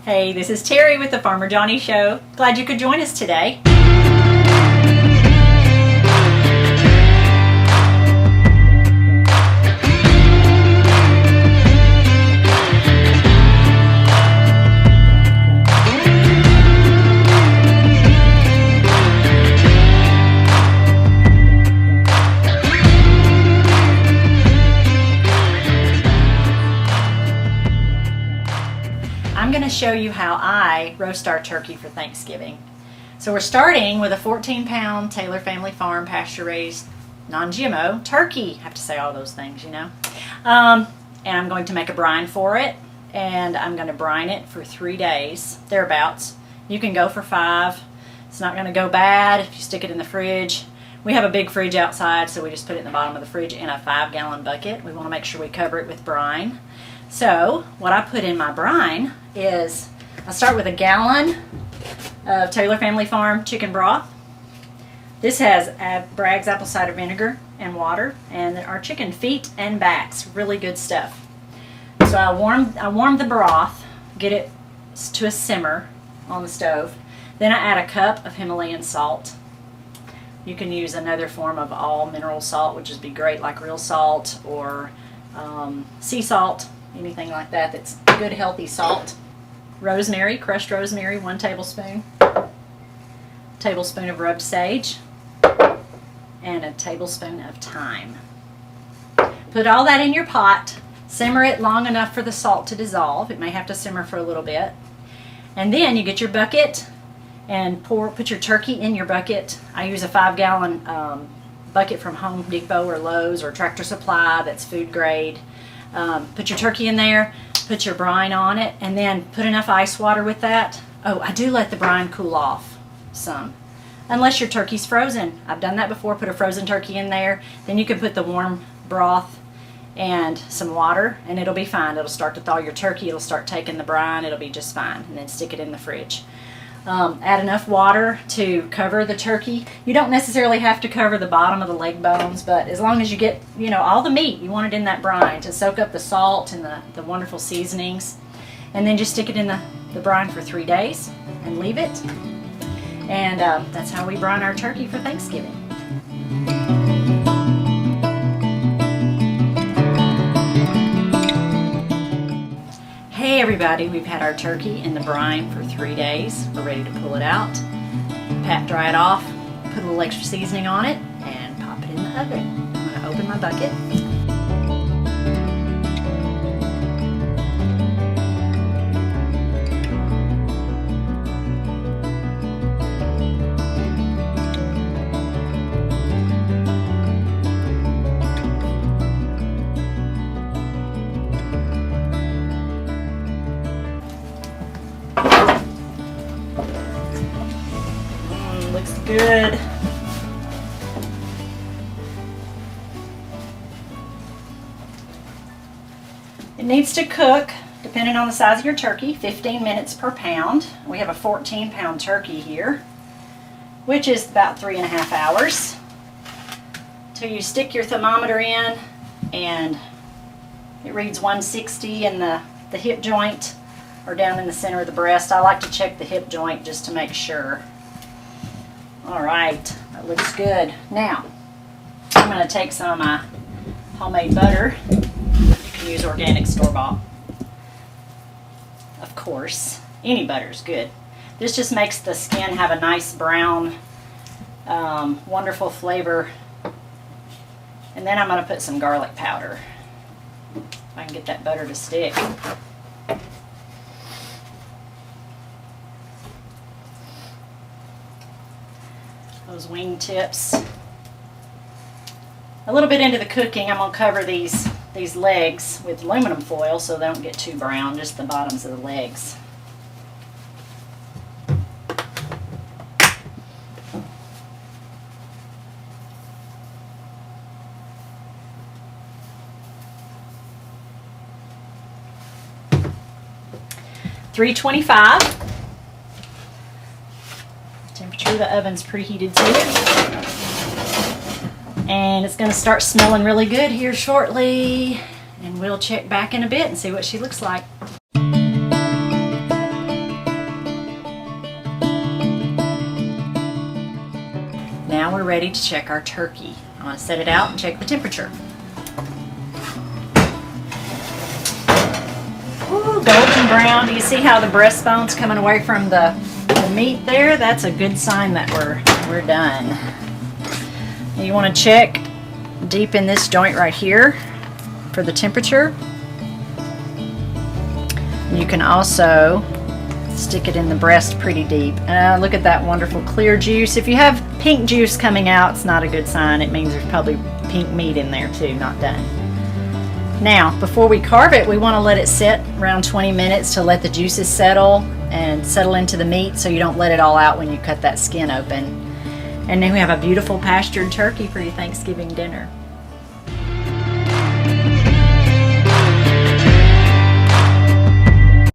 Hey, this is Terry with the Farmer Johnny Show. Glad you could join us today. I'm going to show you how I roast our turkey for Thanksgiving. So we're starting with a 14-pound Taylor Family Farm pasture-raised non-GMO turkey. I have to say all those things, you know. And I'm going to make a brine for it, and I'm going to brine it for 3 days, thereabouts. You can go for 5. It's not going to go bad if you stick it in the fridge. We have a big fridge outside, so we just put it in the bottom of the fridge in a 5-gallon bucket. We want to make sure we cover it with brine. So what I put in my brine is I start with a gallon of Taylor Family Farm chicken broth. This has Bragg's apple cider vinegar and water, and our chicken feet and backs. Really good stuff. So I warm the broth, get it to a simmer on the stove. Then I add a cup of Himalayan salt. You can use another form of all mineral salt, which would be great, like real salt or sea salt, anything like that that's good healthy salt. Rosemary, crushed rosemary, 1 tablespoon. Tablespoon of rubbed sage, and a tablespoon of thyme. Put all that in your pot, simmer it long enough for the salt to dissolve. It may have to simmer for a little bit. And then you get your bucket and put your turkey in your bucket. I use a 5-gallon bucket from Home Depot or Lowe's or Tractor Supply that's food grade. Put your turkey in there, put your brine on it, and then put enough ice water with that. Oh, I do let the brine cool off some, unless your turkey's frozen. I've done that before, put a frozen turkey in there. Then you can put the warm broth and some water, and it'll be fine. It'll start to thaw your turkey, it'll start taking the brine, it'll be just fine, and then stick it in the fridge. Add enough water to cover the turkey. You don't necessarily have to cover the bottom of the leg bones, but as long as you get, you know, all the meat, you want it in that brine to soak up the salt and the wonderful seasonings. And then just stick it in the brine for 3 days and leave it. And that's how we brine our turkey for Thanksgiving. Hey everybody, we've had our turkey in the brine for 3 days. We're ready to pull it out, pat dry it off, put a little extra seasoning on it, and pop it in the oven. I'm going to open my bucket. Looks good. It needs to cook, depending on the size of your turkey, 15 minutes per pound. We have a 14-pound turkey here, which is about 3.5 hours. So you stick your thermometer in, and it reads 160 in the hip joint or down in the center of the breast. I like to check the hip joint just to make sure. Alright, that looks good. Now, I'm going to take some of my homemade butter. You can use organic store-bought. Of course, any butter is good. This just makes the skin have a nice brown, wonderful flavor. And then I'm going to put some garlic powder. If I can get that butter to stick. Those wing tips. A little bit into the cooking, I'm going to cover these legs with aluminum foil so they don't get too brown, just the bottoms of the legs. $325. Temperature of the oven's preheated too. And it's going to start smelling really good here shortly. And we'll check back in a bit and see what she looks like. we're ready to check our turkey. I'm going to set it out and check the temperature. Ooh, golden brown. Do you see how the breastbone's coming away from the meat there? That's a good sign that we're done. And you want to check deep in this joint right here for the temperature. You can also stick it in the breast pretty deep. Look at that wonderful clear juice. If you have pink juice coming out, it's not a good sign. It means there's probably pink meat in there too, not done. Now, before we carve it, we want to let it sit around 20 minutes to let the juices settle and settle into the meat, so you don't let it all out when you cut that skin open. And then we have a beautiful pastured turkey for your Thanksgiving dinner.